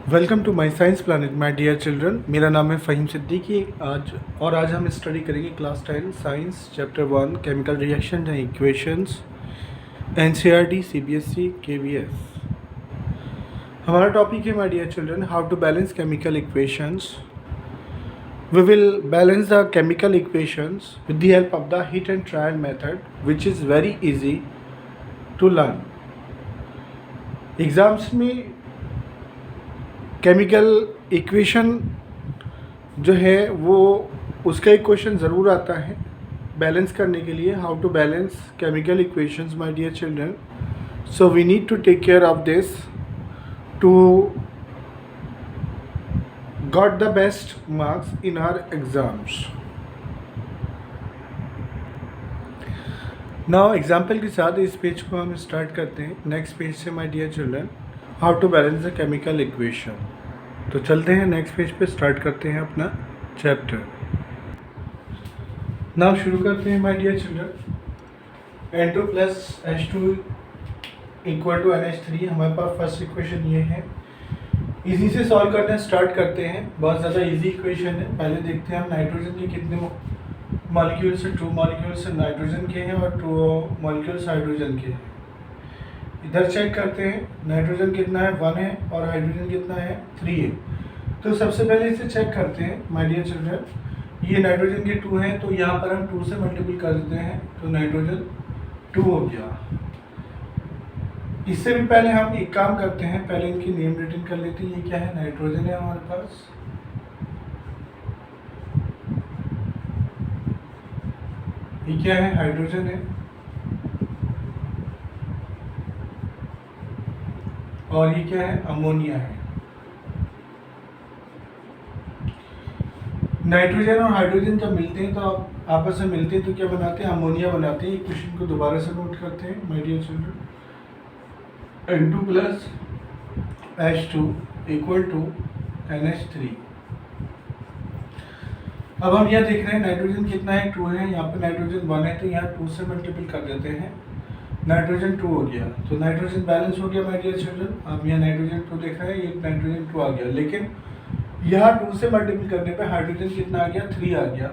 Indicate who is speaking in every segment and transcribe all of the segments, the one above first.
Speaker 1: Welcome to my science planet my dear children. मेरा नाम है फ़हीम सिद्दीकी। आज हम स्टडी करेंगे class 10 science chapter 1 chemical reaction and equations NCERT CBSE KVS. हमारा टॉपिक है my dear children how to balance chemical equations. We will balance the chemical equations with the help of the hit and trial method which is very easy to learn. Exams में chemical equation जो है वो उसका एक question ज़रूर आता है balance करने के लिए। How to balance chemical equations my dear children. So we need to take care of this to got the best marks in our exams. Now example के साथ इस पेज को हम स्टार्ट करते हैं। नेक्स्ट पेज से my dear children how to balance the chemical equation. तो चलते हैं नेक्स्ट पेज पे, स्टार्ट करते हैं अपना चैप्टर। नाउ शुरू करते हैं my dear children. N2 plus H2 equal to NH3। हमारे पास फर्स्ट इक्वेशन ये है। इसी से सॉल्व करना स्टार्ट करते हैं। बहुत ज़्यादा इजी इक्वेशन है। पहले देखते हैं हम नाइट्रोजन के कितने मॉलिक्यूल्स हैं। 2 मॉलिक्यूल्स नाइट्रोजन के हैं और 2 मॉलिक्यूल्स हाइड्रोजन के हैं। इधर चेक करते हैं नाइट्रोजन कितना है 1 है और हाइड्रोजन कितना है 3 है। तो सबसे पहले इसे चेक करते हैं माय डियर चिल्ड्रन। ये नाइट्रोजन के 2 हैं तो यहाँ पर हम 2 से मल्टीपल कर देते हैं तो नाइट्रोजन 2 हो गया। इससे भी पहले हम एक काम करते हैं, पहले इनकी नेम रिटन कर लेते हैं। ये क्या है, नाइट्रोजन है हमारे पास। ये क्या है, हाइड्रोजन है। और ये क्या है, अमोनिया है। नाइट्रोजन और हाइड्रोजन जब मिलते हैं तो आपस में मिलते हैं तो क्या बनाते हैं, अमोनिया बनाते हैं। इक्वेशन को दोबारा से नोट करते हैं my dear children. N2 plus H2 equal to NH3। अब हम यहाँ देख रहे हैं नाइट्रोजन कितना है 2 है, यहाँ पे नाइट्रोजन 1 है तो यहाँ 2 से मल्टीपल कर देते हैं, नाइट्रोजन 2 हो गया। तो नाइट्रोजन बैलेंस हो गया माय डियर चिल्ड्रन। आप यहाँ नाइट्रोजन 2 देख रहे हैं, ये नाइट्रोजन 2 आ गया। लेकिन यहाँ 2 से मल्टीपल करने पे हाइड्रोजन कितना आ गया, 3 आ गया।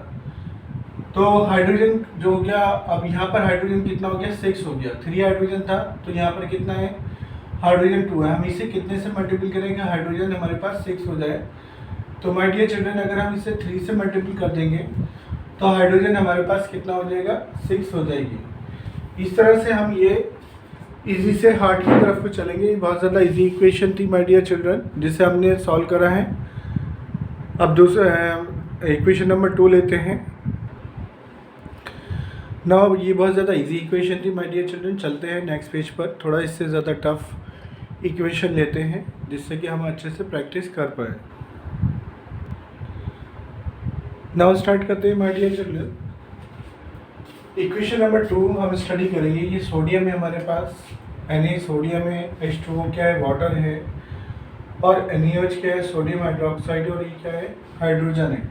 Speaker 1: तो हाइड्रोजन जो हो गया, अब यहाँ पर हाइड्रोजन कितना हो गया, 6 हो गया। 3 हाइड्रोजन था तो यहाँ पर कितना है, हाइड्रोजन 2 है। हम इसे कितने से मल्टीपल करेंगे, हाइड्रोजन हमारे पास 6 हो जाए। तो माय डियर चिल्ड्रन अगर हम इसे 3 से मल्टीपल कर देंगे तो हाइड्रोजन हमारे पास कितना हो जाएगा, 6 हो जाएगी। इस तरह से हम ये इजी से हार्ड की तरफ को चलेंगे। बहुत ज़्यादा इजी इक्वेशन थी माय डियर चिल्ड्रन जिसे हमने सॉल्व करा है। अब दूसरा इक्वेशन नंबर 2 लेते हैं। नाउ ये बहुत ज़्यादा इजी इक्वेशन थी माय डियर चिल्ड्रन। चलते हैं नेक्स्ट पेज पर, थोड़ा इससे ज़्यादा टफ इक्वेशन लेते हैं जिससे कि हम अच्छे से प्रैक्टिस कर पाए। नाउ स्टार्ट करते हैं my dear children. Equation number 2 हम स्टडी करेंगे। ये सोडियम है हमारे पास, Na सोडियम है, H2O क्या है, वाटर है, और NaOH क्या है, सोडियम हाइड्रोक्साइड, और ये क्या है, हाइड्रोजन है।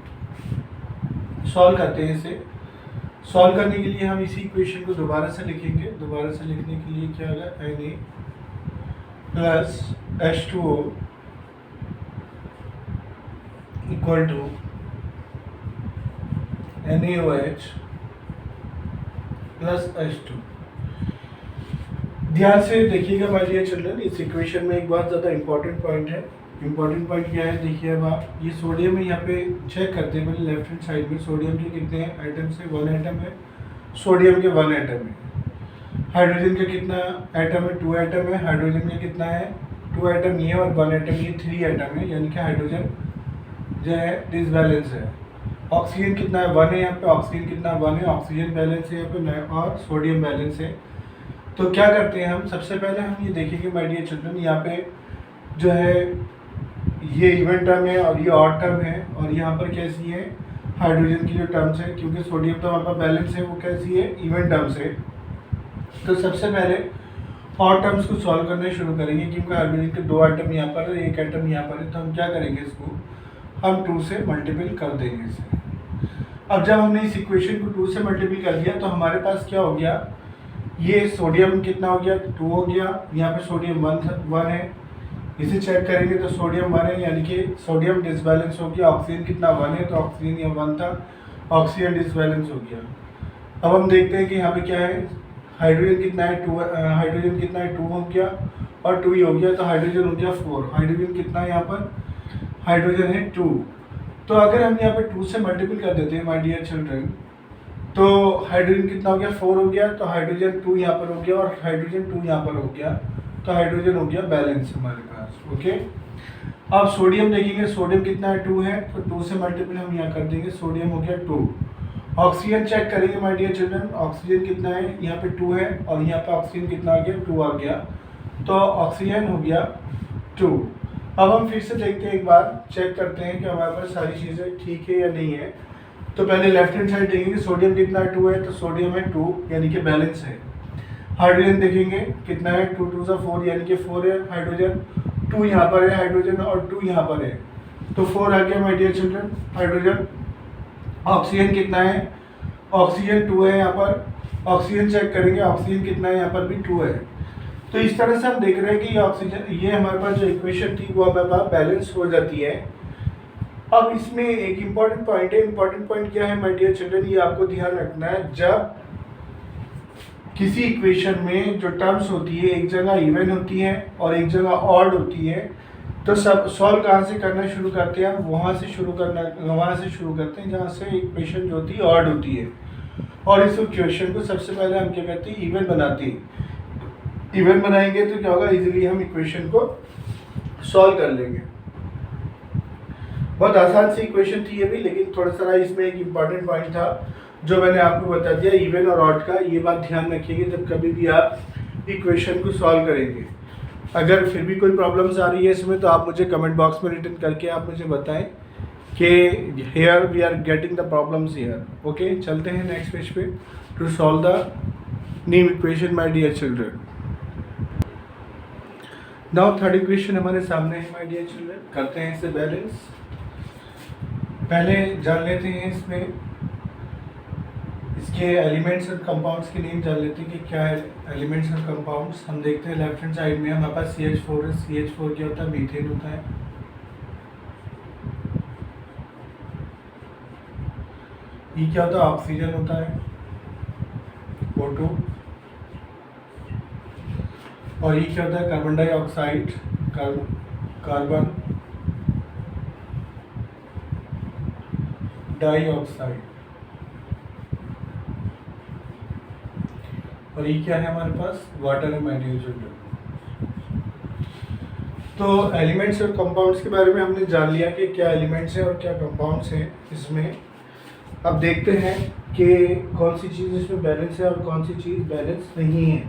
Speaker 1: सॉल्व करते हैं इसे। सॉल्व करने के लिए हम इसी इक्वेशन को दोबारा से लिखेंगे। दोबारा से लिखने के लिए क्या होगा, Na plus H2O equal to NaOH plus H2। ध्यान से देखिएगा माय डियर चिल्ड्रन, इस इक्वेशन में एक बहुत ज़्यादा इंपॉर्टेंट पॉइंट है। इंपॉर्टेंट पॉइंट क्या है, देखिए अब आप ये सोडियम है, यहाँ पे चेक करते हैं पहले लेफ्ट हैंड साइड में सोडियम के कितने आइटम्स है, 1 आइटम है। सोडियम के 1 आइटम है। हाइड्रोजन का कितना आइटम है, 2 आइटम है। हाइड्रोजन का कितना है, 2 आइटम ये और 1 आइटम ये, 3 आइटम है। यानी कि हाइड्रोजन जो है डिसबैलेंस है। ऑक्सीजन कितना है, 1 है। यहाँ पे ऑक्सीजन कितना 1 है, ऑक्सीजन बैलेंस है यहाँ पे, और सोडियम बैलेंस है। तो क्या करते हैं हम, सबसे पहले हम ये देखेंगे माय डियर चिल्ड्रन, यहाँ पे जो है ये इवन टर्म है और ये ऑड टर्म है, और यहाँ पर कैसी है, हाइड्रोजन की जो टर्म्स है, क्योंकि सोडियम तो हमारे पास बैलेंस है, वो कैसी है, इवन टर्म्स है। तो सबसे पहले ऑड टर्म्स को सॉल्व करना शुरू करेंगे, क्योंकि हाइड्रोजन के 2 आइटम यहाँ पर है, 1 आइटम यहाँ पर है। तो हम क्या करेंगे, इसको हम 2 से मल्टीपल कर देंगे इसे। अब जब हमने इस इक्वेशन को 2 से मल्टीपल कर दिया तो हमारे पास क्या हो गया, ये सोडियम कितना हो गया, 2 हो गया। यहाँ पे सोडियम 1 है, इसे चेक करेंगे तो सोडियम 1 है, यानी कि सोडियम डिसबैलेंस हो गया। ऑक्सीजन कितना 1 है, तो ऑक्सीजन यहाँ 1 था, ऑक्सीजन डिसबैलेंस हो गया। अब हम देखते हैं कि यहाँ पे क्या है, हाइड्रोजन कितना है 2, हाइड्रोजन कितना है 2 हो गया और 2 ही हो गया, तो हाइड्रोजन हो गया 4। हाइड्रोजन कितना है यहाँ पर, हाइड्रोजन है 2। तो अगर हम यहाँ पे 2 से मल्टीपल कर देते हैं माय डियर चिल्ड्रन, तो हाइड्रोजन कितना हो गया 4 हो गया, तो हाइड्रोजन 2 यहाँ पर हो गया और हाइड्रोजन 2 यहाँ पर हो गया, तो हाइड्रोजन हो गया बैलेंस हमारे पास। ओके, अब सोडियम देखेंगे, सोडियम कितना है 2 है, तो 2 से मल्टीपल हम यहाँ कर देंगे, सोडियम हो गया 2। ऑक्सीजन चेक करेंगे माय डियर चिल्ड्रन, ऑक्सीजन कितना है, यहाँ पे 2 है और यहाँ पे ऑक्सीजन कितना आ गया 2 आ गया, तो ऑक्सीजन हो गया 2। अब हम फिर से देखते हैं, एक बार चेक करते हैं कि हमारे पास सारी चीज़ें ठीक है या नहीं है। तो पहले लेफ्ट हैंड साइड देखेंगे, सोडियम कितना 2 है, तो सोडियम है 2 यानी कि बैलेंस है। हाइड्रोजन देखेंगे कितना है, 2 2 सा 4 यानी कि 4 है हाइड्रोजन, 2 यहाँ पर है हाइड्रोजन और 2 यहाँ पर है, तो 4 आ गया my dear children hydrogen. Oxygen कितना है, ऑक्सीजन 2 है यहाँ पर, ऑक्सीजन चेक करेंगे, ऑक्सीजन कितना है यहाँ पर भी 2 है। तो इस तरह से हम देख रहे हैं कि ये ऑक्सीजन, ये हमारे पास जो इक्वेशन थी वो हमारे पास बैलेंस हो जाती है। अब इसमें एक इम्पॉर्टेंट पॉइंट है, इम्पॉर्टेंट पॉइंट क्या है माय डियर चिल्ड्रन, ये आपको ध्यान रखना है, जब किसी इक्वेशन में जो टर्म्स होती है एक जगह इवन होती है और एक जगह ऑड होती है, तो सब सॉल्व कहाँ से करना शुरू करते हैं, वहाँ से शुरू करते हैं जहाँ से इक्वेशन जो होती है ऑड होती है, और इस इक्वेशन को सबसे पहले हम क्या करते हैं, इवन बनाते हैं। इवन बनाएंगे तो क्या होगा, इजीली हम इक्वेशन को सॉल्व कर लेंगे। बहुत आसान सी इक्वेशन थी ये भी, लेकिन थोड़ा सा इसमें एक इम्पॉर्टेंट पॉइंट था जो मैंने आपको बता दिया, इवन और ऑड का। ये बात ध्यान रखिएगा जब कभी भी आप इक्वेशन को सॉल्व करेंगे। अगर फिर भी कोई प्रॉब्लम्स आ रही है इसमें, तो आप मुझे कमेंट बॉक्स में रिटर्न करके आप मुझे बताएं कि here we are getting the problems here. Okay, चलते हैं नेक्स्ट पेज पे to solve the new equation my dear children. Now third equation हमारे सामने है माय डियर चिल्ड्रन, करते हैं इसे बैलेंस। पहले जान लेते हैं इसमें इसके एलिमेंट्स और कंपाउंड्स के नेम जान लेते हैं कि क्या है एलिमेंट्स और कंपाउंड्स। हम देखते हैं लेफ्ट हैंड साइड में हमारे पास CH4 है। CH4 क्या होता है, मीथेन होता है। ये क्या होता है, ऑक्सीजन होता है, O2। और ये क्या होता है, कार्बन डाइऑक्साइड, कार्बन डाइऑक्साइड। और ये क्या है हमारे पास, वाटर है माय डियर चिल्ड्रन। तो एलिमेंट्स और कंपाउंड्स के बारे में हमने जान लिया कि क्या एलिमेंट्स हैं और क्या कंपाउंड्स हैं इसमें। अब देखते हैं कि कौन सी चीज़ इसमें बैलेंस है और कौन सी चीज़ बैलेंस नहीं है।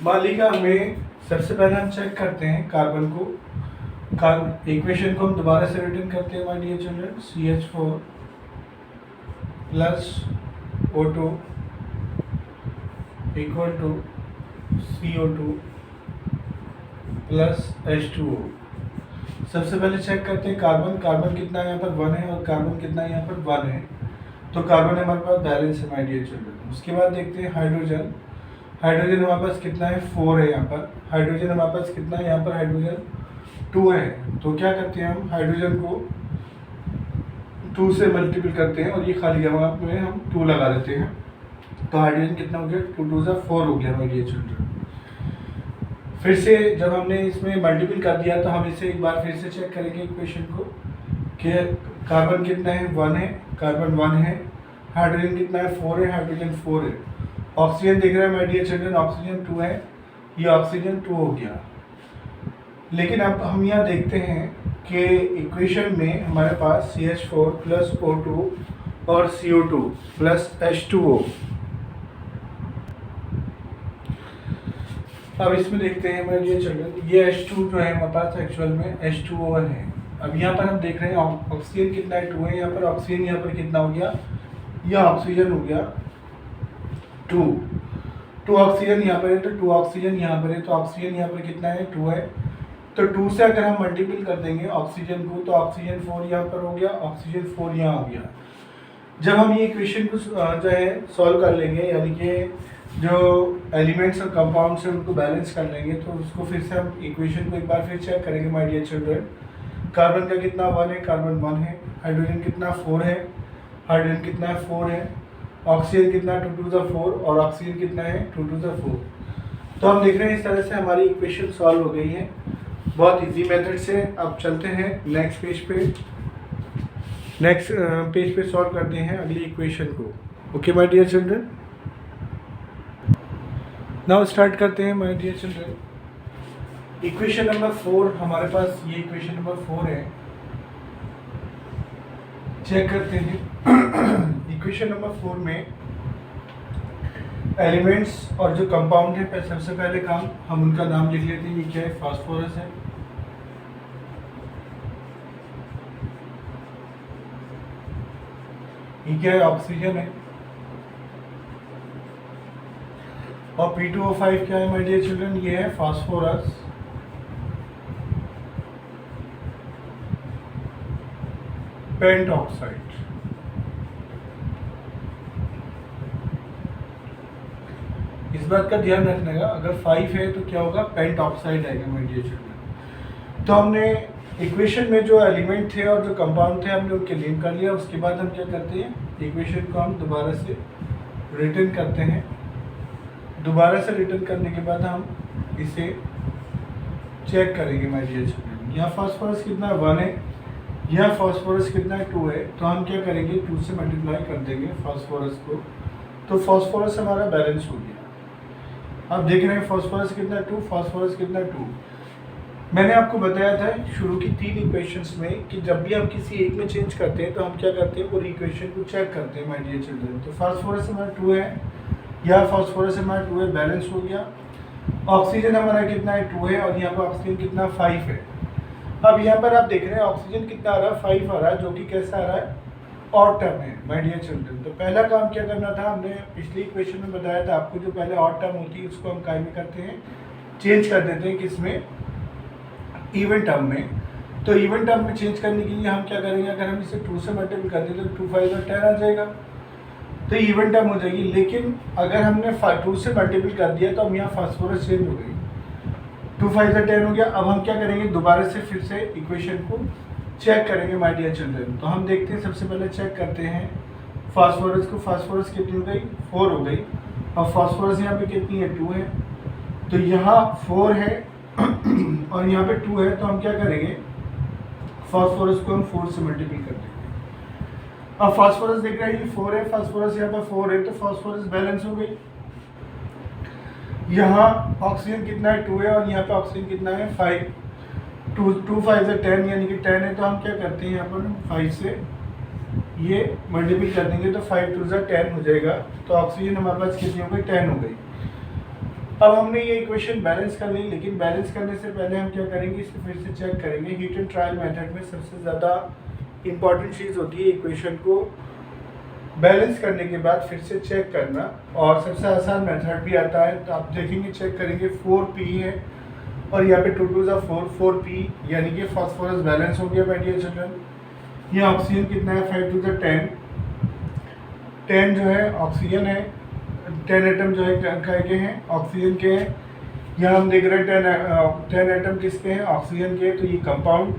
Speaker 1: मान लीजिए हमें सबसे पहले हम चेक करते हैं कार्बन को, इक्वेशन को हम दोबारा से रिटर्न करते हैं my dear children. CH4 plus O2 equal to CO2 plus H2O। सबसे पहले चेक करते हैं कार्बन कितना है यहाँ पर 1 है और कार्बन कितना है यहाँ पर 1 है, तो कार्बन हमारे पास बैलेंस है माय डियर चिल्ड्रन। उसके बाद देखते हैं हाइड्रोजन हमारे पास कितना है 4 है यहाँ पर। हाइड्रोजन हमारे पास कितना है यहाँ पर, हाइड्रोजन 2 है। तो क्या करते हैं हम हाइड्रोजन को 2 से मल्टीपल करते हैं और ये खाली जगह में हम 2 लगा देते हैं, तो हाइड्रोजन कितना हो गया 2 2 सा 4 हो गया माय डियर चिल्ड्रन। फिर से जब हमने इसमें मल्टीपल कर दिया तो हम इसे एक बार फिर से चेक करेंगे इक्वेशन को कि कार्बन कितना है 1 है, कार्बन 1 है, हाइड्रोजन कितना है 4 है, हाइड्रोजन 4 है। ऑक्सीजन देख रहे हैं माय डियर चिल्ड्रन, ऑक्सीजन 2 है, ये ऑक्सीजन 2 हो गया। लेकिन अब हम यहाँ देखते हैं कि इक्वेशन में हमारे पास CH4 प्लस O2 और CO2 प्लस H2O। अब इसमें देखते हैं माय डियर चिल्ड्रन, ये H2 जो है हमारे पास एक्चुअल में H2O है। अब यहाँ पर हम देख रहे हैं ऑक्सीजन कितना है 2 है, यहाँ पर ऑक्सीजन यहाँ पर कितना हो गया, यह ऑक्सीजन हो गया 2 ऑक्सीजन यहाँ पर है, तो 2 ऑक्सीजन यहाँ पर है, तो ऑक्सीजन यहाँ पर कितना है 2 है। तो 2 से अगर हम मल्टीपल कर देंगे ऑक्सीजन को, तो ऑक्सीजन 4 यहाँ पर हो गया, ऑक्सीजन 4 यहाँ हो गया। जब हम ये इक्वेशन को जो है सॉल्व कर लेंगे, यानी कि जो एलिमेंट्स और कंपाउंड्स हैं उनको बैलेंस कर लेंगे। तो उसको फिर से हम इक्वेशन को एक बार फिर चेक करेंगे माय डियर चिल्ड्रन। कार्बन का कितना 1 है, कार्बन 1 है। हाइड्रोजन कितना 4 है, हाइड्रोजन कितना 4 है। ऑक्सीजन कितना 2 टू द 4 और ऑक्सीजन कितना है 2 टू द 4। तो हम देख रहे हैं इस तरह से हमारी इक्वेशन सॉल्व हो गई है बहुत इजी मेथड से। अब चलते हैं नेक्स्ट पेज पे, नेक्स्ट पेज पे सॉल्व करते हैं अगली इक्वेशन को। Okay my dear children, now start करते हैं my dear children. Equation number 4 हमारे पास, ये इक्वेशन नंबर 4 है। चेक करते हैं इक्वेशन नंबर 4 में एलिमेंट्स और जो कंपाउंड है, सबसे पहले काम हम उनका नाम लिख लेते हैं। ये क्या है, फास्फोरस है। ये क्या है, ऑक्सीजन है। और P2O5 क्या है माय डियर चिल्ड्रन, ये है फास्फोरस। पेंटऑक्साइड। इस बात का ध्यान रखने का, अगर 5 है तो क्या होगा, पेंटऑक्साइड आएगा माय डियर चिल्ड्रन। तो हमने इक्वेशन में जो एलिमेंट थे और जो कंपाउंड थे हमने उनके नेम कर लिया। उसके बाद हम क्या करते हैं, इक्वेशन को हम दोबारा से रिटर्न करते हैं। दोबारा से रिटर्न करने के बाद हम इसे चेक करेंगे माय डियर चिल्ड्रन। यहाँ फास्फोरस कितना 1 है, यहाँ फास्फोरस कितना 2 है। तो हम क्या करेंगे, 2 से मल्टीप्लाई कर देंगे फास्फोरस को। तो फास्फोरस हमारा बैलेंस हो गया। अब देख रहे हैं फास्फोरस कितना 2, फास्फोरस कितना 2। मैंने आपको बताया था शुरू की 3 इक्वेशंस में कि जब भी हम किसी एक में चेंज करते हैं तो हम क्या करते हैं, पूरी इक्वेशन को चेक करते हैं माय डियर चिल्ड्रन। तो फास्फोरस हमारा 2 है, यहाँ फास्फोरस हमारा 2 है, बैलेंस हो गया। ऑक्सीजन हमारा कितना है 2 है, और यहाँ पर ऑक्सीजन कितना 5 है। अब यहाँ पर आप देख रहे हैं ऑक्सीजन कितना आ रहा है, 5 आ रहा है, जो कि कैसा आ रहा है, ऑड टर्म है माय डियर चिल्ड्रन। तो पहला काम क्या करना था, हमने पिछली इक्वेशन में बताया था आपको, जो पहले ऑड टर्म होती है उसको हम काय में करते हैं, चेंज कर देते हैं किसमें, इवन टर्म में। तो इवन टर्म में चेंज करने के लिए हम क्या करेंगे, अगर हम इसे 2 से मल्टीपल कर दें तो 2 5 और 10 आ जाएगा, तो इवन टर्म हो जाएगी। लेकिन अगर हमने 2 से मल्टीपल कर दिया तो हम यहाँ फास्फोरस चेंज हो गई, 2 5 और 10 हो गया। अब हम क्या करेंगे, दोबारा से फिर से इक्वेशन को चेक करेंगे माय डियर चिल्ड्रन। तो हम देखते हैं, सबसे पहले चेक करते हैं फास्फोरस को। फास्फोरस कितनी हो गई, 4 हो गई। और फास्फोरस यहाँ पे कितनी है, 2 है। तो यहाँ 4 है और यहाँ पे 2 है। तो हम क्या करेंगे, फास्फोरस को हम 4 से मल्टीपल कर देंगे। अब फास्फोरस देख रहे हैं 4 है, फास्फोरस यहाँ पे 4 है, तो फास्फोरस बैलेंस हो गई। यहाँ ऑक्सीजन कितना है 2 है, और यहाँ पे ऑक्सीजन कितना है 5। 2 5 से 10 यानी कि 10 है। तो हम क्या करते हैं, यहाँ पर 5 से ये मल्टीपल कर देंगे तो 5 2 से 10 हो जाएगा। तो ऑक्सीजन हमारे पास कितनी हो गई, 10 हो गई। अब हमने ये इक्वेशन बैलेंस कर ली, लेकिन बैलेंस करने से पहले हम क्या करेंगे, इसे फिर से चेक करेंगे। हीट एंड ट्रायल मेथड में सबसे ज़्यादा इम्पॉर्टेंट चीज़ होती है इक्वेशन को बैलेंस करने के बाद फिर से चेक करना, और सबसे आसान मेथड भी आता है। तो आप देखेंगे, चेक करेंगे, 4p है और यहाँ पे 2 2 जा 4, 4p यानी कि फास्फोरस बैलेंस हो गया माय डियर चिल्ड्रन। ये ऑक्सीजन कितना है, 5 2 जा 10, 10 जो है ऑक्सीजन है, 10 एटम जो है के हैं, ऑक्सीजन के हैं। यहाँ हम देख रहे हैं 10 एटम किसके हैं, ऑक्सीजन के। तो ये कंपाउंड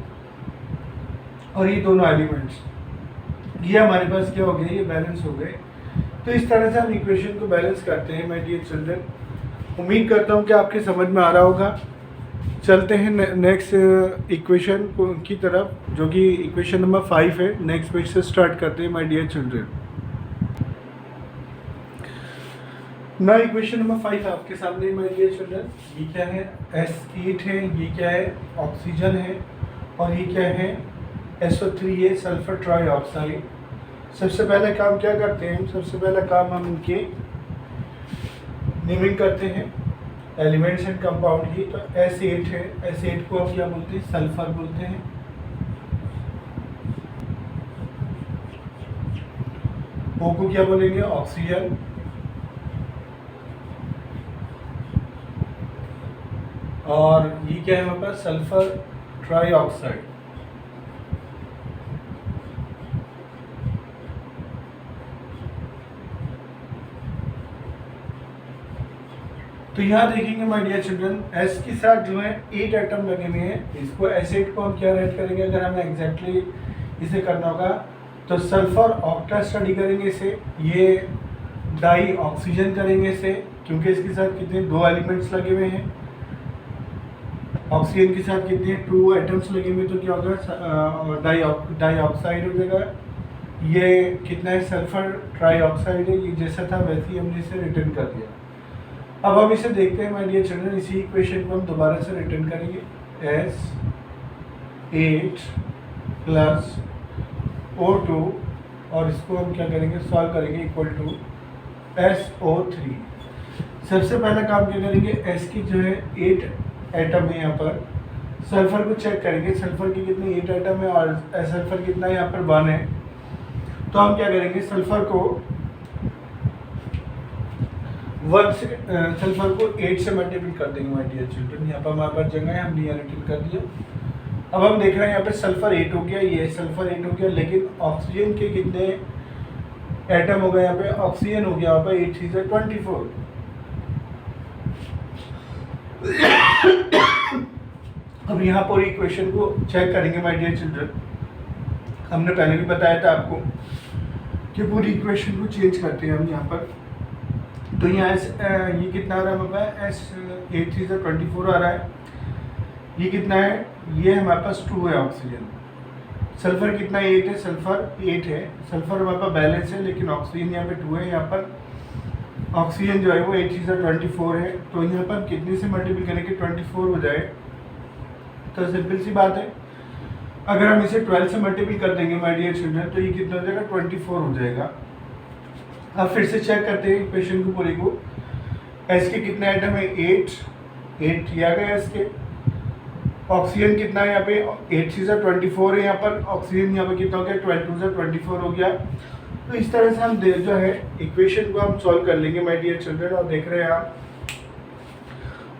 Speaker 1: और ये दोनों एलिमेंट्स, ये हमारे पास क्या हो गए, ये बैलेंस हो गए। तो इस तरह से हम इक्वेशन को बैलेंस करते हैं माय डियर चिल्ड्रन। उम्मीद करता हूँ कि आपके समझ में आ रहा होगा। चलते हैं नेक्स्ट इक्वेशन की तरफ, जो कि इक्वेशन नंबर 5 है। नेक्स्ट पेज से स्टार्ट करते हैं माय डियर चिल्ड्रन। ना इक्वेशन नंबर 5 आपके सामने माय डियर चिल्ड्रन। ये क्या है, S8 है, ये क्या है, ऑक्सीजन है, और ये क्या है, SO3 है, सल्फर ट्राईऑक्साइड। सबसे पहले काम क्या करते हैं, सबसे पहला काम हम इनके नेमिंग करते हैं एलिमेंट्स एंड कंपाउंड की। तो S8 है, S8 को हम क्या बोलते हैं, सल्फर बोलते हैं। O को क्या बोलेंगे, ऑक्सीजन। और ये क्या है हमारे पास, सल्फर ट्राईऑक्साइड। तो यहाँ देखेंगे माय डियर चिल्ड्रन, एस के साथ जो है 8 एटम लगे हुए हैं। इसको एसिड को हम क्या राइट करेंगे, अगर हमें एग्जैक्टली इसे करना होगा तो सल्फर ऑक्टा स्टडी करेंगे इसे, ये डाई ऑक्सीजन करेंगे इसे, क्योंकि इसके साथ कितने 2 एलिमेंट्स लगे हुए हैं। ऑक्सीजन के साथ कितने 2 एटम्स लगे हुए, तो क्या होगा डाई ऑक्साइड हो जाएगा। ये कितना है, सल्फर ट्राईऑक्साइड है, ये जैसा था वैसे ही हमने इसे रिटर्न कर दिया। अब हम इसे देखते हैं माय डियर चिल्ड्रन, इसी इक्वेशन को हम दोबारा से रिटर्न करेंगे, S8 प्लस O2 और इसको हम क्या करेंगे, सॉल्व करेंगे, इक्वल टू SO3। सबसे पहला काम क्या करेंगे, S की जो है 8 एटम है यहाँ पर, सल्फर को चेक करेंगे, सल्फर की कितनी 8 एटम है और सल्फर कितना है यहाँ पर 1 है। तो हम क्या करेंगे, सल्फर को 8 से मल्टीपल कर देंगे माय डियर चिल्ड्रन। यहाँ पर हमारे पास जगह है, हमने यहाँ रिटर्न कर दिया। अब हम देख रहे हैं यहाँ पे सल्फर 8 हो गया, ये सल्फर 8 हो गया, लेकिन ऑक्सीजन के कितने एटम हो गए यहाँ पे, ऑक्सीजन हो गया यहाँ पे 8 से 24। अब यहाँ पर इक्वेशन को चेक करेंगे माय डियर चिल्ड्रन। हमने पहले भी बताया था आपको कि पूरी इक्वेशन को चेंज करते हैं हम यहाँ पर। तो यहाँ ये कितना आ रहा है हमारे पास, S8 से 24 आ रहा है। ये कितना है, ये हमारे पास 2 है ऑक्सीजन। सल्फर कितना 8 है, सल्फर 8 है, सल्फर हमारे पास बैलेंस है, लेकिन ऑक्सीजन यहाँ पे 2 है। यहाँ पर ऑक्सीजन जो है वो 8 से 24 है, तो यहाँ पर कितने से मल्टीपल करेंगे, 24 हो जाए। तो सिंपल सी बात है, अगर हम इसे 12 से मल्टीपल कर देंगे माय डियर चिल्ड्रन, तो ये कितना हो जाएगा, 24 हो जाएगा। अब फिर से चेक करते हैं इक्वेशन को पूरी को। एस के कितने आइटम है, 8 किया गया इसके। ऑक्सीजन कितना है यहाँ पे, 8 से 24 है यहाँ पर, ऑक्सीजन यहाँ पे कितना हो गया, 12 से 24 हो गया। तो इस तरह से हम जो है इक्वेशन को हम सॉल्व कर लेंगे माय डियर चिल्ड्रन। और देख रहे हैं आप,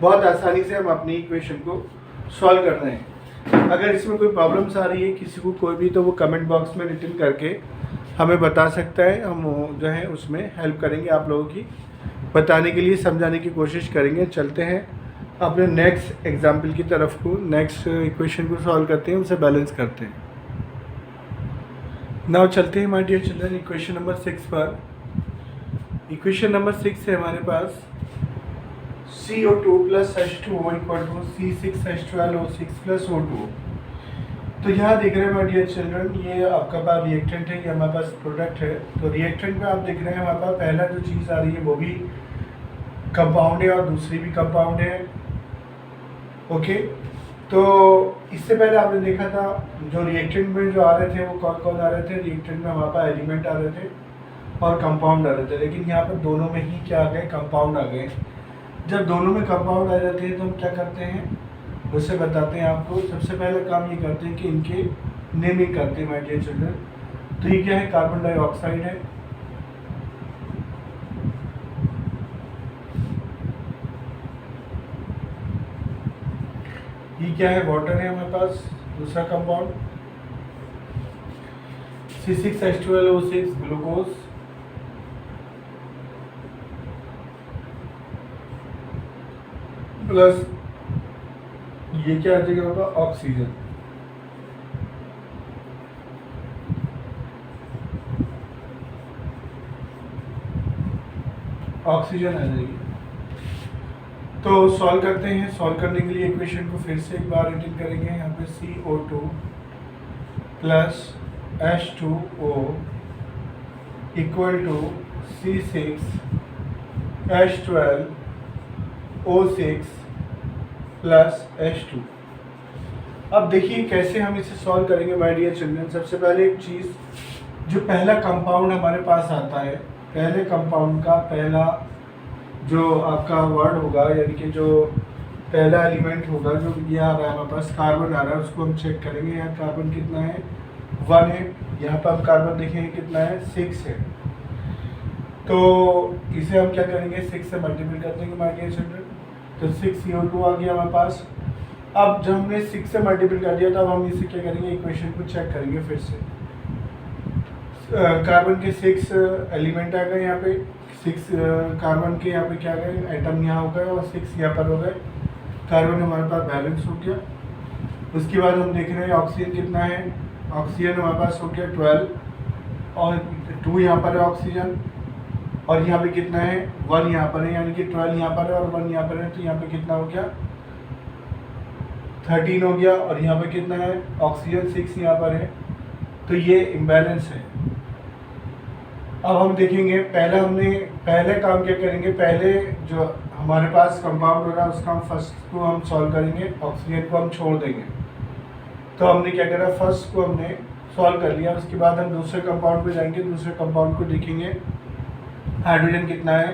Speaker 1: बहुत आसानी से हम अपनी इक्वेशन को सॉल्व कर रहे हैं। अगर इसमें कोई प्रॉब्लम्स आ रही है किसी को कोई भी, तो वो कमेंट बॉक्स में रिटर्न करके हमें बता सकता है, हम जो है उसमें हेल्प करेंगे आप लोगों की, बताने के लिए समझाने की कोशिश करेंगे। चलते हैं अपने नेक्स्ट एग्जाम्पल की तरफ को, नेक्स्ट इक्वेशन को सॉल्व करते हैं, उसे बैलेंस करते हैं। नाउ चलते हैं my dear children equation number 6 पर। इक्वेशन नंबर 6 है हमारे पास CO2 plus H2O equal to C6H12O6 plus O2। तो यहाँ देख रहे हैं माय डियर चिल्ड्रन, ये आपका पास रिएक्टेंट है, ये हमारे पास प्रोडक्ट है। तो रिएक्टेंट में आप देख रहे हैं हमारे पास पहला जो चीज़ आ रही है वो भी कंपाउंड है और दूसरी भी कंपाउंड है। ओके, तो इससे पहले आपने देखा था जो रिएक्टेंट में जो आ रहे थे वो कौन कौन आ रहे थे, रिएक्टेंट में हमारे पास एलिमेंट आ रहे थे और कंपाउंड आ रहे थे। लेकिन यहाँ पर दोनों में ही क्या आ गए, कंपाउंड आ गए। जब दोनों में कंपाउंड आ जाते हैं तो हम क्या करते हैं, उससे बताते हैं आपको। सबसे पहले काम ये करते हैं कि इनके नेमिंग करते हैं माय डियर चिल्ड्रन। तो ये क्या है, कार्बन डाइऑक्साइड है, ये क्या है, वाटर है हमारे पास दूसरा कंपाउंड, C6H12O6 ग्लूकोज, प्लस ये क्या आ जाएगा हमारे पास, ऑक्सीजन। ऑक्सीजन आ जाएगी। तो सॉल्व करते हैं। सॉल्व करने के लिए इक्वेशन को फिर से एक बार रिटर्न करेंगे। यहाँ पे CO2 plus H2O equal to C6H12O6 plus H2। अब देखिए कैसे हम इसे सॉल्व करेंगे माय डियर चिल्ड्रन। सबसे पहले एक चीज़, जो पहला कंपाउंड हमारे पास आता है, पहले कंपाउंड का पहला जो आपका वर्ड होगा, यानी कि जो पहला एलिमेंट होगा, जो ये आ रहा है हमारे पास कार्बन आ रहा है, उसको हम चेक करेंगे। यहाँ कार्बन कितना है, 1 है। यहाँ पर हम कार्बन देखेंगे कितना है, 6 है। तो इसे हम क्या करेंगे, 6 से मल्टीपल कर देंगे माय डियर चिल्ड्रन। तो 6 CO2 आ गया हमारे पास। अब जब हमने 6 से मल्टीपल कर दिया, तब हम इसे क्या करेंगे, इक्वेशन को चेक करेंगे फिर से। कार्बन के 6 एलिमेंट आ गए यहाँ पे, 6 कार्बन के यहाँ पे क्या गए, एटम यहाँ हो गए और 6 यहाँ पर हो गए। कार्बन हमारे पास बैलेंस हो गया। उसके बाद हम देख रहे हैं ऑक्सीजन कितना है, ऑक्सीजन हमारे पास हो गया 12 और 2 यहाँ पर है ऑक्सीजन, और यहाँ पे कितना है 1 यहाँ पर है, यानी कि 12 यहाँ पर है और 1 यहाँ पर है, तो यहाँ पे कितना हो गया 13 हो गया। और यहाँ पे कितना है ऑक्सीजन 6 यहाँ पर है, तो ये इम्बैलेंस है। अब हम देखेंगे पहले काम क्या करेंगे, पहले जो हमारे पास कंपाउंड हो रहा है उसका हम फर्स्ट को हम सॉल्व करेंगे, ऑक्सीजन को हम छोड़ देंगे। तो हमने क्या करा, फर्स्ट को हमने सॉल्व कर लिया। उसके बाद हम दूसरे कंपाउंड पे जाएंगे, दूसरे कंपाउंड को देखेंगे हाइड्रोजन कितना है,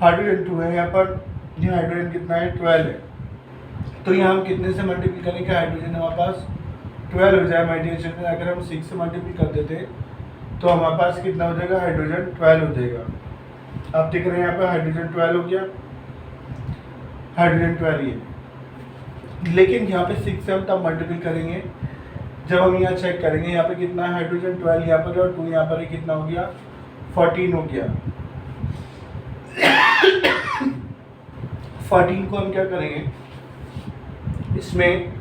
Speaker 1: हाइड्रोजन 2 है यहाँ पर, ये हाइड्रोजन कितना है 12 है। तो यहाँ हम कितने से मल्टीप्लाई करेंगे, हाइड्रोजन हमारे पास 12 हो जाए माय डियर चिल्ड्रन। अगर हम 6 से मल्टीप्लाई कर देते तो हमारे पास कितना हो जाएगा, हाइड्रोजन 12 हो जाएगा। आप देख रहे हैं यहाँ पर हाइड्रोजन 12 हो गया, हाइड्रोजन 12 ये। लेकिन यहाँ पे 6 से हम तब मल्टीप्लाई करेंगे जब हम यहाँ चेक करेंगे, यहाँ पे कितना है हाइड्रोजन 12 यहाँ पर और 2 यहाँ पर, कितना हो गया 14 हो गया। 14 को हम क्या करेंगे, इसमें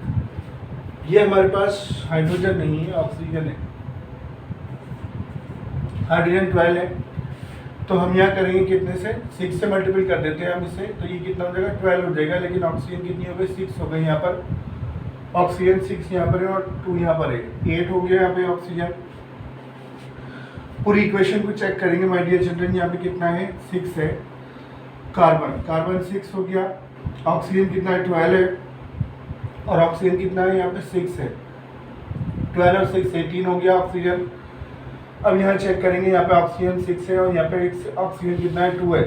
Speaker 1: ये हमारे पास हाइड्रोजन नहीं है, ऑक्सीजन है, हाइड्रोजन 12 है। तो हम यहाँ करेंगे कितने से, 6 से मल्टीपल कर देते हैं हम इसे, तो ये कितना हो जाएगा 12 हो जाएगा। लेकिन ऑक्सीजन कितनी हो गई, 6 हो गई यहाँ पर, ऑक्सीजन 6 यहाँ पर है और 2 यहाँ पर है, 8 हो गया यहाँ पे ऑक्सीजन। पूरी इक्वेशन को चेक करेंगे माय डियर चिल्ड्रन, यहाँ पे कितना है 6 है, कार्बन 6 हो गया, ऑक्सीजन कितना है 12 है और ऑक्सीजन कितना है यहाँ पे 6 है, 12 और 6 18 हो गया ऑक्सीजन। अब यहाँ चेक करेंगे, यहाँ पे ऑक्सीजन 6 है और यहाँ पे ऑक्सीजन कितना है 2 है।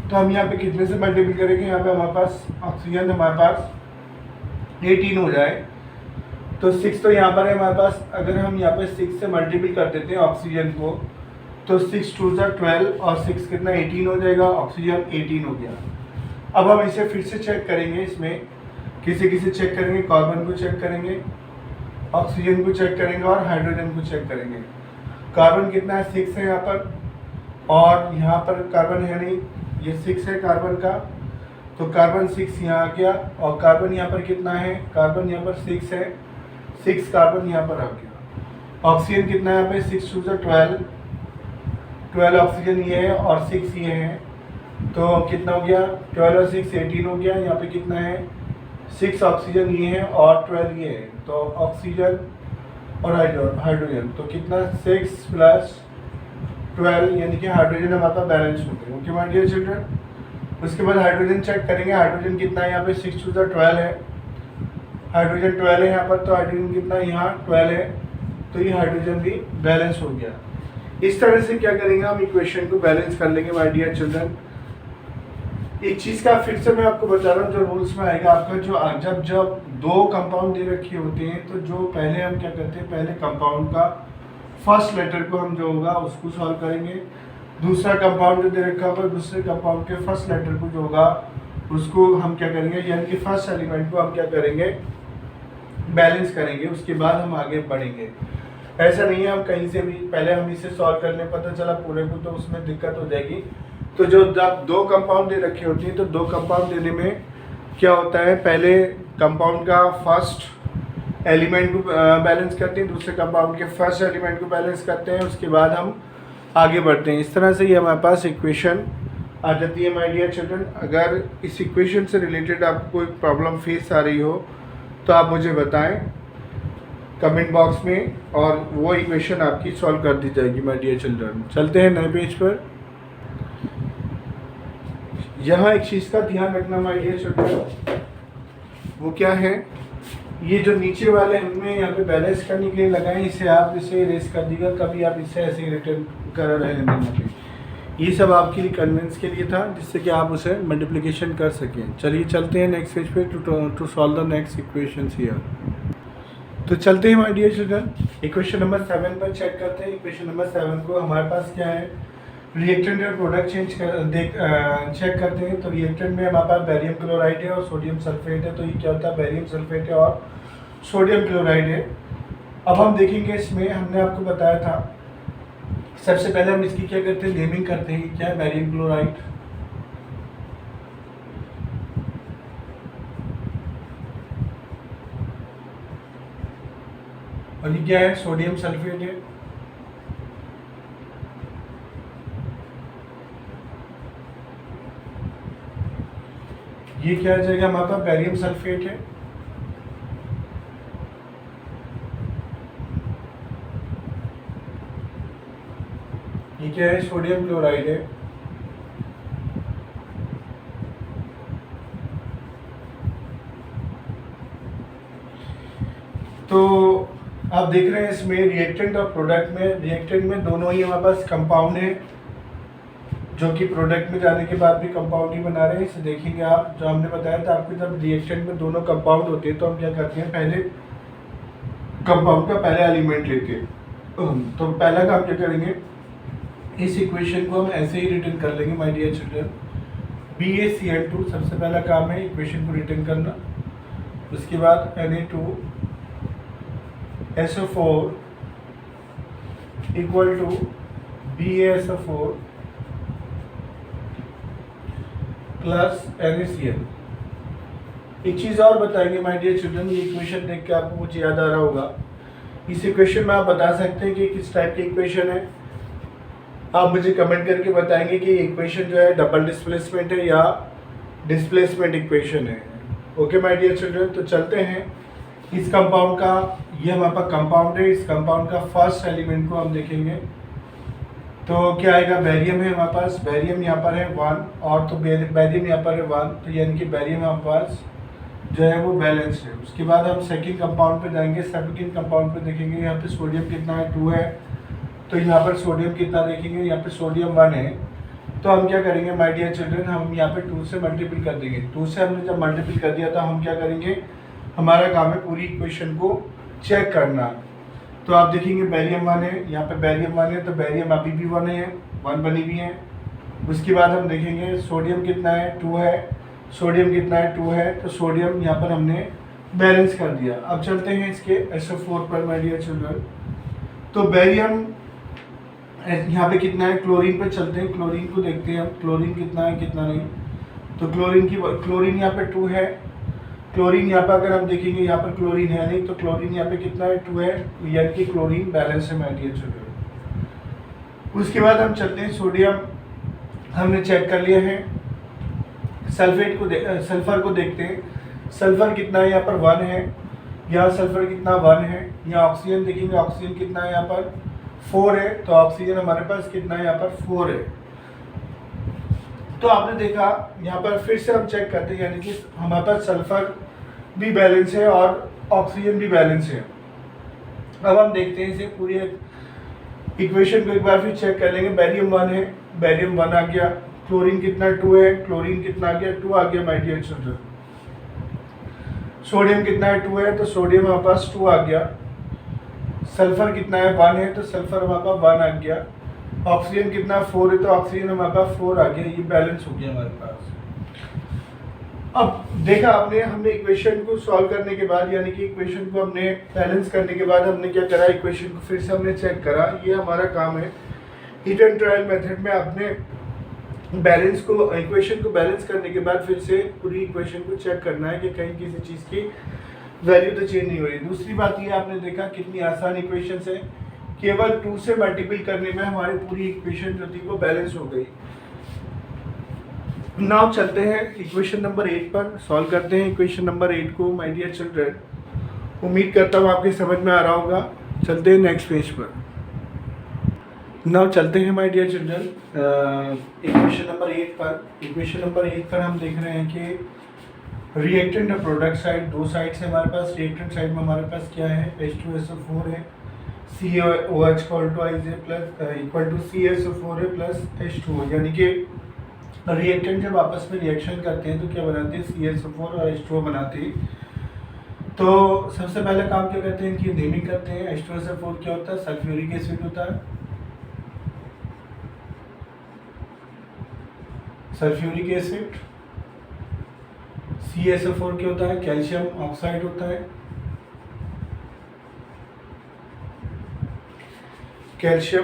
Speaker 1: तो हम यहाँ पे कितने से मल्टीपल करेंगे, यहाँ पे हमारे पास ऑक्सीजन हमारे पास 18 हो जाए, तो 6 तो यहाँ पर है हमारे पास। अगर हम यहाँ पे 6 से मल्टीपल कर देते हैं ऑक्सीजन को, तो 6 2 12 और 6 कितना 18 हो जाएगा, ऑक्सीजन 18 हो गया। अब हम इसे फिर से चेक करेंगे, इसमें किसे चेक करेंगे, कार्बन को चेक करेंगे, ऑक्सीजन को चेक करेंगे और हाइड्रोजन को चेक करेंगे। कार्बन कितना है 6 है यहाँ पर, और यहाँ पर कार्बन है नहीं, ये 6 है कार्बन का, तो कार्बन 6 यहाँ आ गया। और कार्बन यहाँ पर कितना है, कार्बन यहाँ पर 6 है, 6 कार्बन यहाँ पर आ गया। ऑक्सीजन कितना है यहाँ पे, 6 2 12, 12 ऑक्सीजन ये है और 6 ये है, तो कितना हो गया 12 और 6 18 हो गया। यहाँ पे कितना है 6 ऑक्सीजन ये है और 12 ये है, तो ऑक्सीजन और हाइड्रोजन, तो कितना 6 + 12 यानी कि हाइड्रोजन हमारे पास बैलेंस हो गए। Okay my dear children. उसके बाद हाइड्रोजन चेक करेंगे, हाइड्रोजन कितना है यहाँ पे 6 2 12 है, हाइड्रोजन 12 है यहाँ पर, तो हाइड्रोजन कितना यहाँ 12 है, तो ये हाइड्रोजन भी बैलेंस हो गया। इस तरह से क्या करेंगे, हम इक्वेशन को बैलेंस कर लेंगे माय डियर चिल्ड्रन। एक चीज़ का फिर से मैं आपको बता रहा हूँ, जो रूल्स में आएगा आपका, जो जब 2 कंपाउंड दे रखे होते हैं, तो जो पहले हम क्या करते हैं, पहले कंपाउंड का फर्स्ट लेटर को हम जो होगा उसको सॉल्व करेंगे। दूसरा कंपाउंड जो दे रखा होगा, दूसरे कंपाउंड के फर्स्ट लेटर को जो होगा उसको हम क्या करेंगे, यानी कि फर्स्ट एलिमेंट को हम क्या करेंगे, बैलेंस करेंगे। उसके बाद हम आगे बढ़ेंगे। ऐसा नहीं है हम कहीं से भी पहले हम इसे सॉल्व करने पता चला पूरे को, तो उसमें दिक्कत हो जाएगी। तो जो जब 2 कंपाउंड दे रखे होती हैं, तो 2 कंपाउंड देने में क्या होता है, पहले कंपाउंड का फर्स्ट एलिमेंट को बैलेंस करते हैं, दूसरे कंपाउंड के फर्स्ट एलिमेंट को बैलेंस करते हैं, उसके बाद हम आगे बढ़ते हैं। इस तरह से ये हमारे पास इक्वेशन आ जाती है माय डियर चिल्ड्रन। अगर इस इक्वेशन से रिलेटेड आपको कोई प्रॉब्लम फेस आ रही हो तो आप मुझे बताएं कमेंट बॉक्स में, और वो इक्वेशन आपकी सॉल्व कर दी जाएगी माय डियर चिल्ड्रन। चलते हैं नए पेज पर। यहाँ एक चीज़ का ध्यान रखना माय डियर चिल्ड्रन, वो क्या है, ये जो नीचे वाले हमने यहाँ पे बैलेंस करने के लिए लगाए, इसे आप इसे इरेज कर दीजिएगा, कभी आप इसे ऐसे ही रिटर्न कर रहे हैं यहाँ पे। ये सब आपके लिए कन्वेंस के लिए था, जिससे कि आप उसे मल्टीप्लिकेशन कर सकें। चलिए चलते हैं नेक्स्ट पेज पे to solve the next equations here. तो चलते हैं my dear children, equation number 7 पर चेक करते हैं। इक्वेशन नंबर 7 को हमारे पास क्या है, रिएक्टेंट और प्रोडक्ट चेक करते हैं। तो रिएक्टेंट में हमारे पास बैरियम क्लोराइड है और सोडियम सल्फेट है। तो ये क्या होता है, बैरियम सल्फेट है और सोडियम क्लोराइड है। अब हम देखेंगे, इसमें हमने आपको बताया था सबसे पहले हम इसकी क्या करते हैं, नेमिंग करते हैं। क्या है, बैरियम क्लोराइड। और ये क्या है, सोडियम सल्फेट है। ये क्या आ जाएगा हमारे पास, बैरियम सल्फेट है। ये क्या है, सोडियम क्लोराइड है। तो आप देख रहे हैं इसमें रिएक्टेंट और प्रोडक्ट में, रिएक्टेंट में दोनों ही हमारे पास कंपाउंड है, जो कि प्रोडक्ट में जाने के बाद भी कंपाउंड ही बना रहे हैं। इसे देखेंगे आप, जो हमने बताया था आपको, जब रिएक्टेंट में दोनों कंपाउंड होते हैं तो हम क्या करते हैं, पहले कंपाउंड का पहला एलिमेंट लेते हैं। तो पहला काम क्या करेंगे, इस इक्वेशन को हम ऐसे ही रिटर्न कर लेंगे माय डियर चिल्ड्रन। BaCl2 सबसे पहला काम है इक्वेशन को रिटर्न करना। उसके बाद Na2SO4 equal to BaSO4 plus NaCl। एक चीज़ और बताएंगे माय डियर चिल्ड्रन, ये इक्वेशन देख के आपको कुछ याद आ रहा होगा। इस इक्वेशन में आप बता सकते हैं कि किस टाइप की इक्वेशन है। आप मुझे कमेंट करके बताएंगे कि इक्वेशन जो है डबल डिस्प्लेसमेंट है या डिस्प्लेसमेंट इक्वेशन है। ओके माय डियर चिल्ड्रन, तो चलते हैं इस कंपाउंड का, ये हमारे पास कंपाउंड है। इस कंपाउंड का फर्स्ट एलिमेंट को हम देखेंगे तो क्या आएगा, बैरियम है हमारे पास। बैरियम यहाँ पर है 1 और तो बैरियम यहाँ पर है 1, तो यानी कि बैरियम हमारे पास जो है वो बैलेंस है। उसके बाद हम सेकंड कंपाउंड पे जाएंगे। सेकंड कंपाउंड पे देखेंगे यहाँ पे सोडियम कितना है, 2 है। तो यहाँ पर सोडियम कितना देखेंगे, यहाँ पे सोडियम 1 है। तो हम क्या करेंगे माय डियर चिल्ड्रन, हम यहाँ पे 2 से मल्टीपल कर देंगे। 2 से हमने जब मल्टीपल कर दिया तो हम क्या करेंगे, हमारा काम है पूरी इक्वेशन को चेक करना। तो आप देखेंगे बैरियम 1 है, यहाँ पे बैरियम 1 है, तो बैरियम अभी भी 1 है, 1 बनी हुई है। उसके बाद हम देखेंगे सोडियम कितना है, 2 है। सोडियम कितना है, 2 है, तो सोडियम यहाँ पर हमने बैलेंस कर दिया। अब चलते हैं इसके SO4 पर माय डियर चिल्ड्रन। तो बैरियम यहाँ पे कितना है, क्लोरीन पे चलते हैं, क्लोरीन को देखते हैं हम, क्लोरीन कितना है कितना नहीं। तो क्लोरीन यहाँ पे 2 है। क्लोरीन यहाँ पे अगर हम देखेंगे, यहाँ पर क्लोरीन है नहीं, तो क्लोरीन यहाँ पे कितना है, 2 है, यानी कि क्लोरीन बैलेंस है माय डियर चिल्ड्रन। उसके बाद हम चलते हैं, सोडियम हमने चेक कर लिया है। सल्फर को देखते हैं। सल्फर कितना है, यहाँ पर 1 है। यहाँ सल्फर कितना 1 है। यहाँ ऑक्सीजन देखेंगे, ऑक्सीजन कितना है, यहाँ पर 4 है। तो ऑक्सीजन हमारे पास कितना है, यहाँ पर 4 है। तो आपने देखा, यहाँ पर फिर से हम चेक करते हैं, यानी कि हमारे पास सल्फर भी बैलेंस है और ऑक्सीजन भी बैलेंस है। अब हम देखते हैं इसे पूरी इक्वेशन को एक बार फिर चेक कर लेंगे। बैरियम 1 है, बैरियम 1 आ गया। क्लोरीन कितना 2 है, क्लोरीन कितना आ गया, 2 आ गया माय डियर चिल्ड्रन। सोडियम कितना है, 2 है, तो सोडियम हमारे पास 2 आ गया। सल्फर कितना है, 1 है, तो सल्फर हमारे पास 1 आ गया। ऑक्सीजन कितना 4 है, तो ऑक्सीजन हमारे पास 4 आ गया। ये बैलेंस हो गया हमारे पास। अब देखा आपने, हमने इक्वेशन को सॉल्व करने के बाद, यानी कि इक्वेशन को हमने बैलेंस करने के बाद हमने क्या करा, इक्वेशन को फिर से हमने चेक करा। ये हमारा काम है। हीट एंड ट्रायल मेथड में आपने बैलेंस को, इक्वेशन को बैलेंस करने के बाद फिर से पूरी इक्वेशन को चेक करना है कि कहीं किसी चीज़ की वैल्यू तो चेंज नहीं हो रही। दूसरी बात ये आपने देखा कितनी आसान इक्वेशन है, केवल 2 से मल्टीपल करने में हमारी पूरी इक्वेशन जो थी वो बैलेंस हो गई। नाउ चलते हैं इक्वेशन नंबर 8 पर, सॉल्व करते हैं इक्वेशन नंबर 8 को माय डियर चिल्ड्रन। उम्मीद करता हूँ आपके समझ में आ रहा होगा। चलते हैं नेक्स्ट पेज पर। नाउ चलते हैं my dear children equation number 8 पर। इक्वेशन नंबर 8 पर हम देख रहे हैं कि रिएक्टेंट और प्रोडक्ट साइड, दो साइड से हमारे पास, रिएक्टेंट साइड में हमारे पास क्या है, H2SO4 है, COOH इक्वल टू CSO4 है प्लस H2O, यानी कि रिएक्टेंट जब आपस में रिएक्शन करते हैं तो क्या बनाते हैं, CSO4 और H2O बनाते हैं। तो सबसे पहले काम क्या करते हैं, इनकी नेमिंग करते हैं। H2SO4 क्या होता है, सल्फ्यूरिक एसिड होता है। Sulphuric acid. CSO4 क्या होता है, कैल्शियम ऑक्साइड होता है। कैल्शियम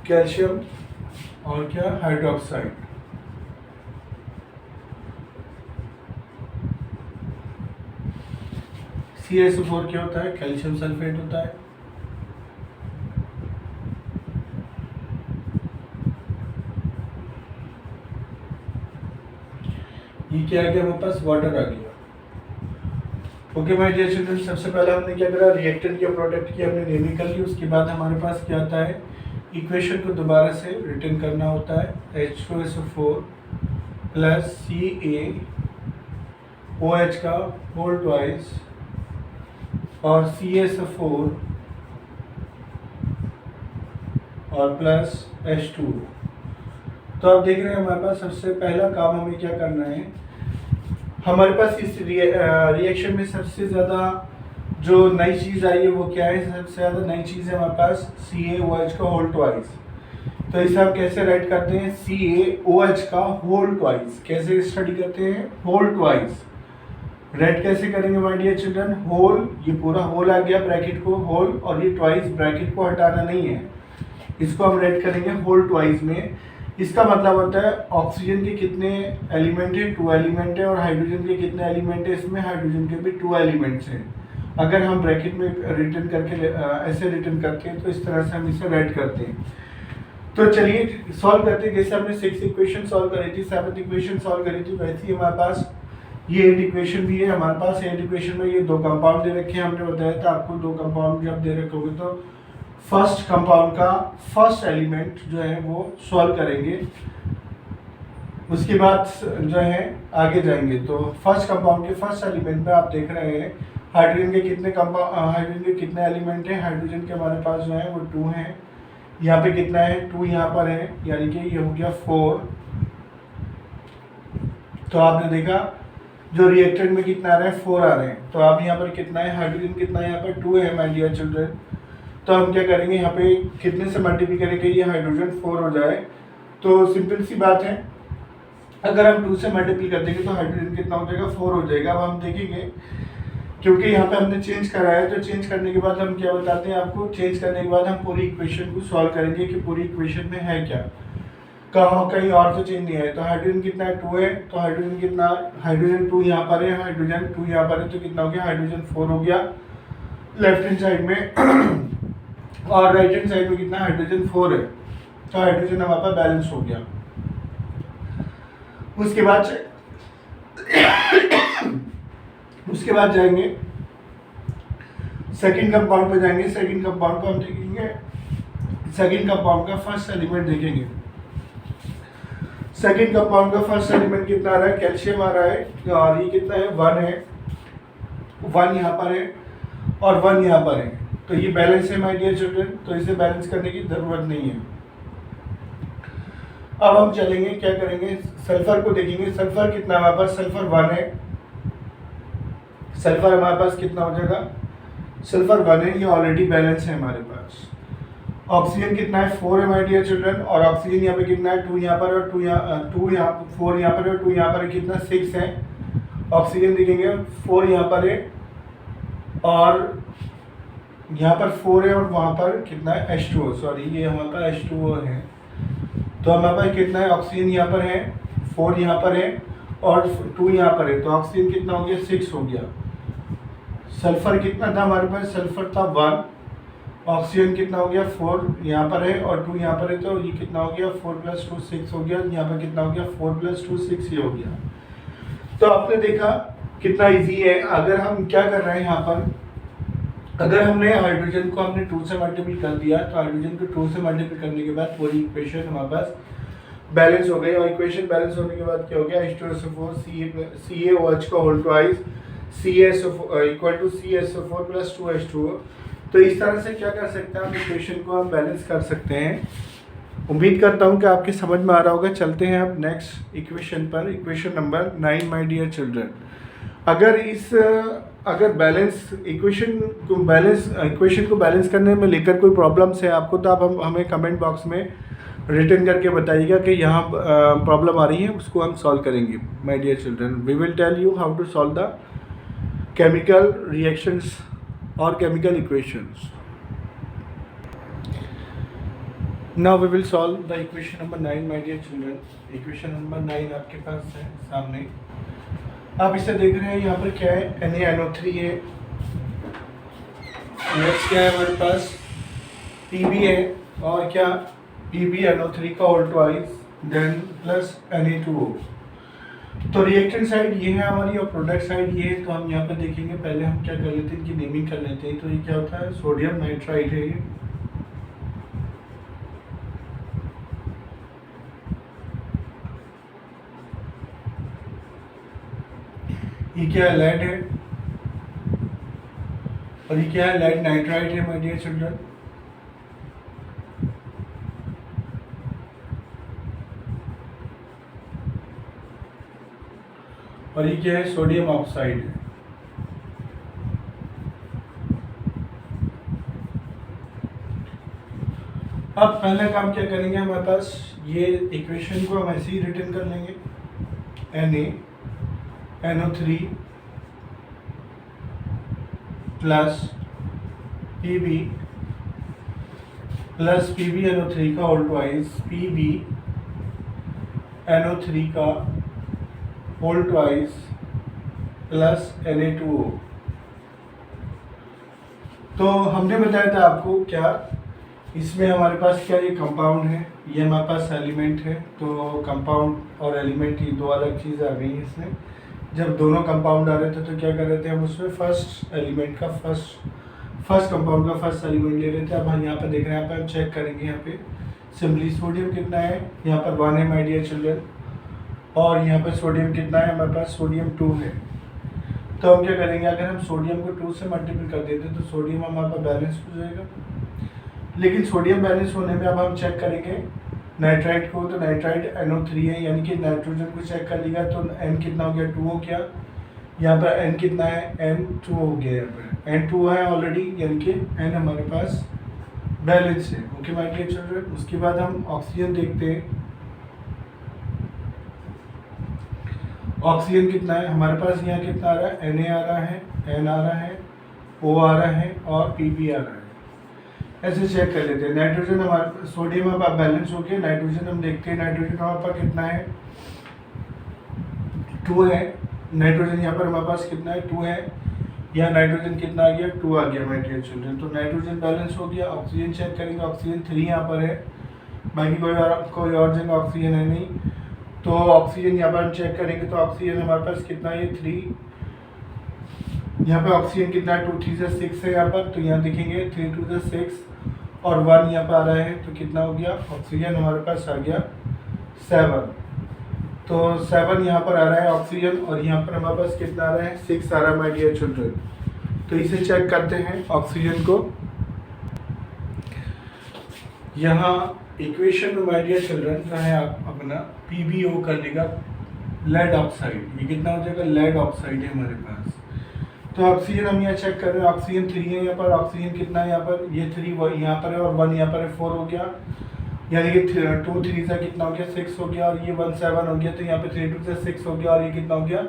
Speaker 1: कैल्शियम और क्या हाइड्रोक्साइड। CaSO4 क्या होता है? कैल्शियम सल्फेट होता है। ये क्या आ गया हमारे पास? वाटर आ गया। ओके माय डियर चिल्ड्रन, सबसे पहले हमने क्या करा? रिएक्टेंट या प्रोडक्ट की हमने नेमिंग कर ली। उसके बाद हमारे पास क्या आता है? इक्वेशन को दोबारा से रिटर्न करना होता है। H2SO4 प्लस CaOH का होल ट्वाइस और CaSO4 और प्लस H2। तो आप देख रहे हैं हमारे पास सबसे पहला काम हमें क्या करना है? हमारे पास इस रिएक्शन में सबसे ज़्यादा जो नई चीज़ आई है वो क्या है? सबसे ज़्यादा नई चीज़ है हमारे पास CaOH का होल ट्वाइस। तो इसे हम कैसे राइट करते हैं? CaOH का होल ट्वाइस। कैसे स्टडी करते हैं? Whole twice. राइट कैसे करेंगे माय डियर चिल्ड्रन? होल, ये पूरा होल आ गया ब्रैकेट को होल, और ये ट्वाइस ब्रैकेट को हटाना नहीं है, इसको हम राइट करेंगे होल ट्वाइस में। इसका मतलब होता है ऑक्सीजन के कितने एलिमेंट है? 2 एलिमेंट है। और हाइड्रोजन के कितने एलिमेंट है? इसमें हाइड्रोजन के भी 2 एलिमेंट्स हैं। अगर हम ब्रैकेट में रिटर्न करके ऐसे रिटर्न करते हैं तो इस तरह से हम इसे राइट करते हैं। तो चलिए सॉल्व करते हैं। जैसे हमने 6 इक्वेशन सॉल्व करी थी, 7th इक्वेशन सॉल्व करी थी, वैसे ही हमारे पास ये 8 इक्वेशन भी है। हमारे पास 8 इक्वेशन में ये 2 कंपाउंड दे रखे हैं। हमने बताया था आपको 2 कंपाउंड जब दे रखे होंगे तो फर्स्ट कंपाउंड का फर्स्ट एलिमेंट जो है वो सॉल्व करेंगे, उसके बाद जो है आगे जाएंगे। तो फर्स्ट कंपाउंड के फर्स्ट एलिमेंट में आप देख रहे हैं हाइड्रोजन के कितने एलिमेंट हैं? हाइड्रोजन के हमारे पास जो है वो 2 हैं। यहाँ पे कितना है? 2 यहाँ पर है, यानी कि ये हो गया 4। तो आपने देखा जो रिएक्टेंट में कितना आ रहा है? 4 आ रहे हैं। तो आप यहाँ पर कितना है? हाइड्रोजन कितना है? यहाँ पर 2 है माय डियर चिल्ड्रन। तो हम क्या करेंगे? यहाँ पे कितने से मल्टीप्लाई करेंगे ये हाइड्रोजन 4 हो जाए? तो सिंपल सी बात है, अगर हम 2 से मल्टीप्लाई कर देंगे तो हाइड्रोजन कितना हो जाएगा? 4 हो जाएगा। अब हम देखेंगे क्योंकि यहाँ पे हमने चेंज करा है, तो चेंज करने के बाद हम क्या बताते हैं आपको? चेंज करने के बाद हम पूरी इक्वेशन को सॉल्व करेंगे कि पूरी इक्वेशन में है क्या, कहाँ कहीं और तो चेंज नहीं है। तो हाइड्रोजन कितना है? 2 है। तो हाइड्रोजन कितना? हाइड्रोजन 2 यहाँ पर है, हाइड्रोजन 2 यहाँ पर है, तो कितना हो गया? हाइड्रोजन 4 हो गया लेफ्ट हैंड साइड में। और राइट हैंड साइड में कितना? हाइड्रोजन 4 है। तो हाइड्रोजन हमारे पास बैलेंस हो गया। उसके बाद जाएंगे सेकंड कंपाउंड पे जाएंगे। सेकंड कंपाउंड को हम देखेंगे, सेकंड कंपाउंड का फर्स्ट एलिमेंट देखेंगे। सेकंड कंपाउंड का फर्स्ट एलिमेंट कितना आ रहा है? कैल्शियम आ रहा है, और ये कितना है? 1 है। 1 यहाँ पर है और 1 यहाँ पर है, तो ये बैलेंस है माय डियर चिल्ड्रन। तो इसे बैलेंस करने की जरूरत नहीं है। अब हम चलेंगे, क्या करेंगे? सल्फर को देखेंगे। सल्फर कितना हमारे पास? सल्फर 1 है। सल्फर हमारे पास कितना हो जाएगा? सल्फर 1 है, ये ऑलरेडी बैलेंस है हमारे पास। ऑक्सीजन कितना है? 4 है माय डियर चिल्ड्रन। और ऑक्सीजन यहाँ पे कितना है? 2 यहाँ पर और 4 यहाँ पर और 2 यहाँ पर, कितना? 6 है। ऑक्सीजन देखेंगे 4 यहाँ पर है और यहाँ पर 4 है, और वहाँ पर कितना है? H2O, सॉरी ये हमारे पास H2O है। तो हमारे पास कितना है? ऑक्सीजन यहाँ पर है, 4 यहाँ पर है और 2 यहाँ पर है, तो ऑक्सीजन कितना हो गया? 6 हो गया। सल्फर कितना था हमारे पास? सल्फर था 1। ऑक्सीजन कितना हो गया? 4 यहाँ पर है और 2 यहाँ पर है, तो ये कितना हो गया? 4 + 2 6 हो गया। यहाँ पर कितना हो गया? 4 + 2 6 ये हो गया। तो आपने देखा कितना इजी है। अगर हम क्या कर रहे हैं यहाँ पर, अगर हमने हाइड्रोजन को हमने 2 से मल्टीपल कर दिया, तो हाइड्रोजन को 2 से मल्टीपल करने के बाद पूरी इक्वेशन हमारे पास बैलेंस हो गई। और इक्वेशन बैलेंस होने के बाद क्या हो गया? H2SO4 CaOH का होल ट्वाइस CaSO4 + 2H2O। तो इस तरह से क्या कर सकते हैं हम? इक्वेशन को हम बैलेंस कर सकते हैं। उम्मीद करता हूँ कि आपके समझ में आ रहा होगा। चलते हैं अब नेक्स्ट इक्वेशन पर, equation number 9 my dear children. अगर बैलेंस इक्वेशन को बैलेंस करने में लेकर कोई प्रॉब्लम्स है आपको, तो आप हमें कमेंट बॉक्स में रिटर्न करके बताइएगा कि यहाँ प्रॉब्लम आ रही है, उसको हम सॉल्व करेंगे my dear children. We will tell you how to solve the chemical reactions और chemical equations. Now we will solve the equation number 9 my dear children. Equation number 9 आपके पास है सामने, आप इसे देख रहे हैं। यहाँ पर क्या है, NaNO3 है। नेक्स्ट क्या है हमारे पास, Pb है, और क्या PbNO3 का whole twice, then plus Na2O। तो रिएक्टेंट साइड ये है हमारी और प्रोडक्ट साइड ये है। तो हम यहाँ पे देखेंगे, पहले हम क्या कर लेते हैं, इनकी नेमिंग कर लेते हैं। तो ये क्या होता है, सोडियम नाइट्राइड है ये क्या है, लेड है, और ये क्या है, लेड नाइट्राइड है माय डियर चिल्ड्रन। और ये क्या है, सोडियम ऑक्साइड है। अब पहला काम क्या करेंगे, हमारे पास ये इक्वेशन को हम ऐसे ही रिटर्न कर लेंगे, NaNO3 plus Pb plus PbNO3 का होल ट्वाइस, PbNO3 का होल ट्वाइस प्लस Na2O। तो हमने बताया था आपको क्या, इसमें हमारे पास क्या, ये कंपाउंड है, ये हमारे पास एलिमेंट है। तो कंपाउंड और एलिमेंट ये दो अलग चीज़ आ गई इसमें। जब दोनों कंपाउंड आ रहे थे तो क्या कर रहे थे हम, उसमें फर्स्ट एलिमेंट का फर्स्ट कंपाउंड का फर्स्ट एलिमेंट ले रहे थे। अब हम यहाँ पे देख रहे हैं, यहाँ पे हम चेक करेंगे। यहाँ पे सिंपली सोडियम कितना है, यहाँ पर 1 है माय डियर चिल्ड्रन, और यहाँ पर सोडियम कितना है, हमारे पास सोडियम 2 है। तो हम क्या करेंगे, अगर हम सोडियम को 2 से मल्टीपल कर देते तो सोडियम हमारे पास बैलेंस हो जाएगा। लेकिन सोडियम बैलेंस होने में अब हम चेक करेंगे नाइट्राइड को, तो नाइट्राइड NO3 है, यानी कि नाइट्रोजन को चेक कर लिया तो N कितना हो गया, 2 हो गया। यहाँ पर N कितना है, N2 हो गया। यहाँ पर N2 है ऑलरेडी, यानी कि N हमारे पास बैलेंस है। Okay my dear children. उसके बाद हम ऑक्सीजन देखते हैं। ऑक्सीजन कितना है हमारे पास, यहाँ कितना आ रहा है, Na आ रहा है, N आ रहा है, O आ रहा है और Pb आ रहा है। ऐसे चेक कर लेते हैं। नाइट्रोजन हमारे, सोडियम अब बैलेंस हो गया। नाइट्रोजन हम देखते हैं, नाइट्रोजन हमारे पास कितना है, 2 है। नाइट्रोजन यहाँ पर हमारे पास कितना है, 2 है। यहाँ नाइट्रोजन कितना आ गया, 2 आ गया माय डियर चिल्ड्रन। तो नाइट्रोजन बैलेंस हो गया। ऑक्सीजन चेक करेंगे, ऑक्सीजन 3 यहाँ पर है, बाकी कोई और जगह ऑक्सीजन है नहीं। तो ऑक्सीजन यहाँ पर हम चेक करेंगे, तो ऑक्सीजन हमारे पास कितना है, 3। यहाँ पे ऑक्सीजन कितना है, 2 3 से 6 है यहाँ पर। तो यहाँ देखेंगे 3 2 से 6 और 1 यहाँ पर आ रहा है, तो कितना हो गया, ऑक्सीजन हमारे पास आ गया 7। तो 7 यहाँ पर आ रहा है ऑक्सीजन, और यहाँ पर हमारे पास कितना आ रहा है, 6 आ रहा है माय डियर चिल्ड्रन। तो इसे चेक करते हैं ऑक्सीजन को। यहाँ इक्वेशन में माय डियर चिल्ड्रन है आप अपना PbO कर लेगा, लेड ऑक्साइड। ये कितना हो जाएगा, लेड ऑक्साइड है हमारे पास। तो ऑक्सीजन हम यहाँ चेक कर रहे हैं, ऑक्सीजन 3 है यहाँ पर। ऑक्सीजन कितना है यहाँ पर, ये 3 यहाँ पर है, और 1 यहाँ पर है, 4 हो गया। यानी कि 2 3 से कितना हो गया, 6 हो गया, और ये 1 7 हो गया। तो यहाँ पे 3 2 से 6 हो गया, और ये कितना हो गया,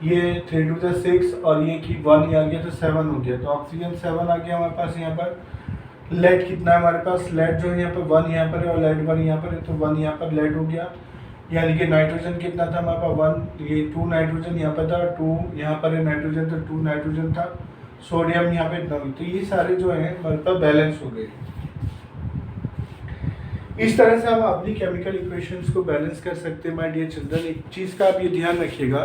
Speaker 1: ये 3 2 से 6, और ये कि 1 आ गया, तो 7 हो गया। तो ऑक्सीजन 7 आ गया हमारे पास यहाँ पर। लेड कितना है हमारे पास, लेड जो है यहाँ पर 1 यहाँ पर है, और लेड 1 यहाँ पर है, तो 1 यहाँ पर लेड हो गया। यानी कि नाइट्रोजन कितना था हमारे पास, 1, ये 2 नाइट्रोजन यहाँ पर था, 2 यहाँ पर है नाइट्रोजन, तो 2 नाइट्रोजन था। सोडियम यहाँ पे इतना, तो ये सारे जो हैं हमारे पास बैलेंस हो गए। इस तरह से हम अपनी केमिकल इक्वेशंस को बैलेंस कर सकते हैं माय डियर चिल्ड्रन। एक चीज़ का आप ये ध्यान रखिएगा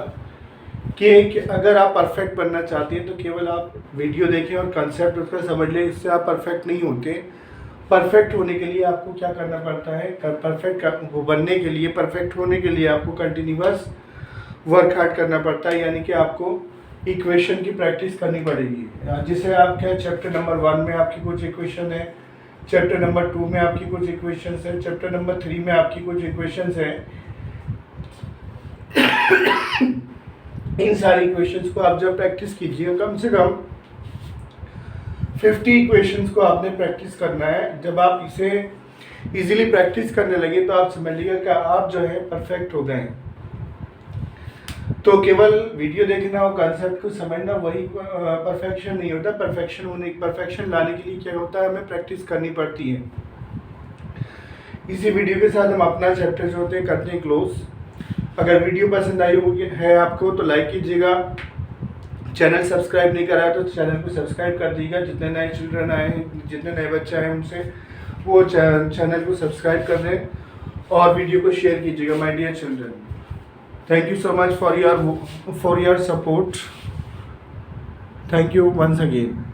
Speaker 1: कि अगर आप परफेक्ट बनना चाहते हैं तो केवल आप वीडियो देखें और कंसेप्ट उसका समझ लें, इससे आप परफेक्ट नहीं होते। परफेक्ट होने के लिए आपको क्या करना पड़ता है, परफेक्ट बनने के लिए, परफेक्ट होने के लिए आपको कंटिन्यूअस वर्क हार्ड करना पड़ता है। यानी कि आपको इक्वेशन की प्रैक्टिस करनी पड़ेगी। जिसे आप क्या, चैप्टर नंबर 1 में आपकी कुछ इक्वेशन है, चैप्टर नंबर 2 में आपकी कुछ इक्वेशंस है, चैप्टर नंबर 3 में आपकी कुछ इक्वेशंस है। इन सारी इक्वेशंस को आप जब प्रैक्टिस कीजिएगा, कम से कम 50 इक्वेशंस को आपने प्रैक्टिस करना है। जब आप इसे इजीली प्रैक्टिस करने लगे तो आप समझ लीजिएगा कि आप जो है परफेक्ट हो गए। तो केवल वीडियो देखना और कंसेप्ट को समझना वही परफेक्शन नहीं होता। परफेक्शन लाने के लिए क्या होता है, हमें प्रैक्टिस करनी पड़ती है। इसी वीडियो के साथ हम अपना चैप्टर जो होते हैं करते हैं क्लोज। अगर वीडियो पसंद आई होगी है आपको तो लाइक कीजिएगा, चैनल सब्सक्राइब नहीं करा है तो चैनल को सब्सक्राइब कर दीजिएगा। जितने नए चिल्ड्रन आए हैं, जितने नए बच्चे आए हैं उनसे वो चैनल को सब्सक्राइब कर दें और वीडियो को शेयर कीजिएगा my dear children. Thank you so much for your support. Thank you once again.